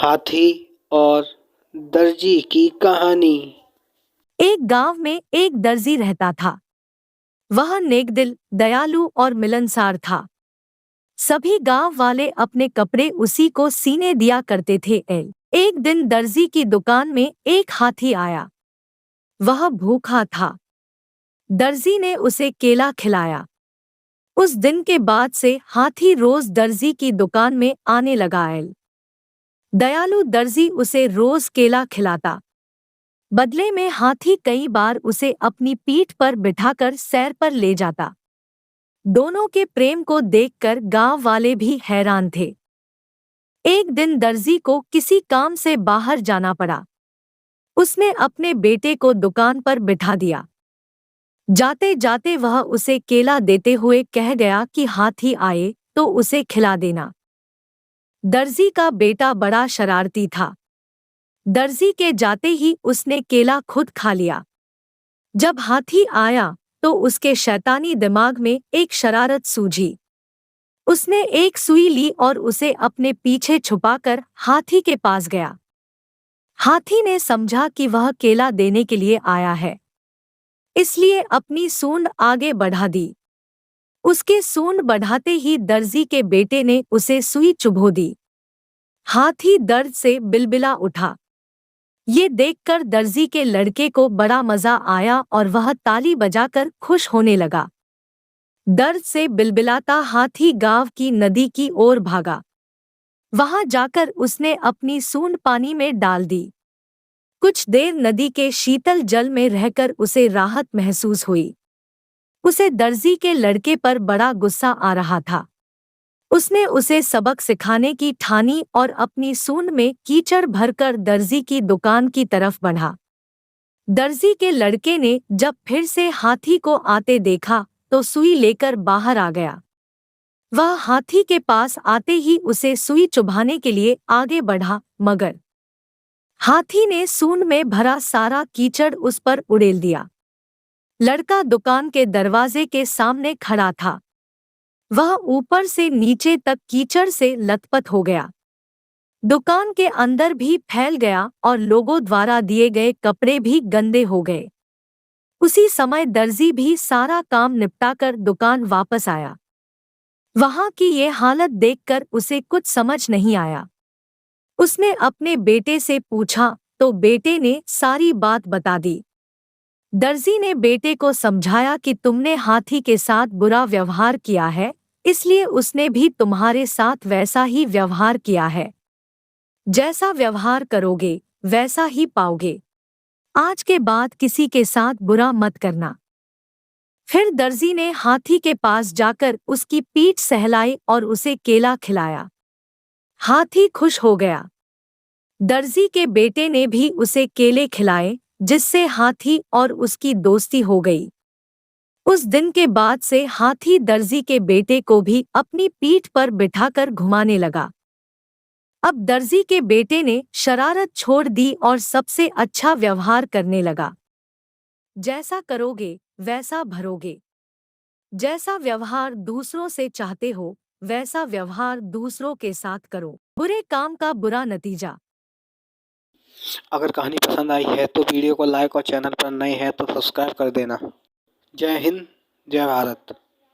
हाथी और दर्जी की कहानी। एक गांव में एक दर्जी रहता था। वह नेकदिल, दयालु और मिलनसार था। सभी गांव वाले अपने कपड़े उसी को सीने दिया करते थे। एक दिन दर्जी की दुकान में एक हाथी आया। वह भूखा था। दर्जी ने उसे केला खिलाया। उस दिन के बाद से हाथी रोज दर्जी की दुकान में आने लगा। दयालु दर्जी उसे रोज केला खिलाता। बदले में हाथी कई बार उसे अपनी पीठ पर बिठाकर सैर पर ले जाता। दोनों के प्रेम को देखकर गांव वाले भी हैरान थे। एक दिन दर्जी को किसी काम से बाहर जाना पड़ा। उसने अपने बेटे को दुकान पर बिठा दिया। जाते जाते वह उसे केला देते हुए कह गया कि हाथी आए तो उसे खिला देना। दर्जी का बेटा बड़ा शरारती था। दर्जी के जाते ही उसने केला खुद खा लिया। जब हाथी आया तो उसके शैतानी दिमाग में एक शरारत सूझी। उसने एक सुई ली और उसे अपने पीछे छुपाकर हाथी के पास गया। हाथी ने समझा कि वह केला देने के लिए आया है, इसलिए अपनी सूंड आगे बढ़ा दी। उसके सूंड बढ़ाते ही दर्जी के बेटे ने उसे सुई चुभो दी। हाथी दर्द से बिलबिला उठा। ये देखकर दर्जी के लड़के को बड़ा मजा आया और वह ताली बजाकर खुश होने लगा। दर्द से बिलबिलाता हाथी गांव की नदी की ओर भागा। वहां जाकर उसने अपनी सूंड पानी में डाल दी। कुछ देर नदी के शीतल जल में रहकर उसे राहत महसूस हुई। उसे दर्जी के लड़के पर बड़ा गुस्सा आ रहा था। उसने उसे सबक सिखाने की ठानी और अपनी सूंड में कीचड़ भरकर दर्जी की दुकान की तरफ बढ़ा। दर्जी के लड़के ने जब फिर से हाथी को आते देखा तो सुई लेकर बाहर आ गया। वह हाथी के पास आते ही उसे सुई चुभाने के लिए आगे बढ़ा, मगर हाथी ने सूंड में भरा सारा कीचड़ उस पर उड़ेल दिया। लड़का दुकान के दरवाजे के सामने खड़ा था। वह ऊपर से नीचे तक कीचड़ से लथपथ हो गया। दुकान के अंदर भी फैल गया और लोगों द्वारा दिए गए कपड़े भी गंदे हो गए। उसी समय दर्जी भी सारा काम निपटाकर दुकान वापस आया। वहां की ये हालत देखकर उसे कुछ समझ नहीं आया। उसने अपने बेटे से पूछा तो बेटे ने सारी बात बता दी। दर्जी ने बेटे को समझाया कि तुमने हाथी के साथ बुरा व्यवहार किया है, इसलिए उसने भी तुम्हारे साथ वैसा ही व्यवहार किया है। जैसा व्यवहार करोगे वैसा ही पाओगे। आज के बाद किसी के साथ बुरा मत करना। फिर दर्जी ने हाथी के पास जाकर उसकी पीठ सहलाई और उसे केला खिलाया। हाथी खुश हो गया। दर्जी के बेटे ने भी उसे केले खिलाए, जिससे हाथी और उसकी दोस्ती हो गई। उस दिन के बाद से हाथी दर्जी के बेटे को भी अपनी पीठ पर बिठाकर घुमाने लगा। अब दर्जी के बेटे ने शरारत छोड़ दी और सबसे अच्छा व्यवहार करने लगा। जैसा करोगे वैसा भरोगे। जैसा व्यवहार दूसरों से चाहते हो वैसा व्यवहार दूसरों के साथ करो। बुरे काम का बुरा नतीजा। अगर कहानी पसंद आई है तो वीडियो को लाइक और चैनल पर नए हैं तो सब्सक्राइब कर देना। जय हिंद, जय भारत।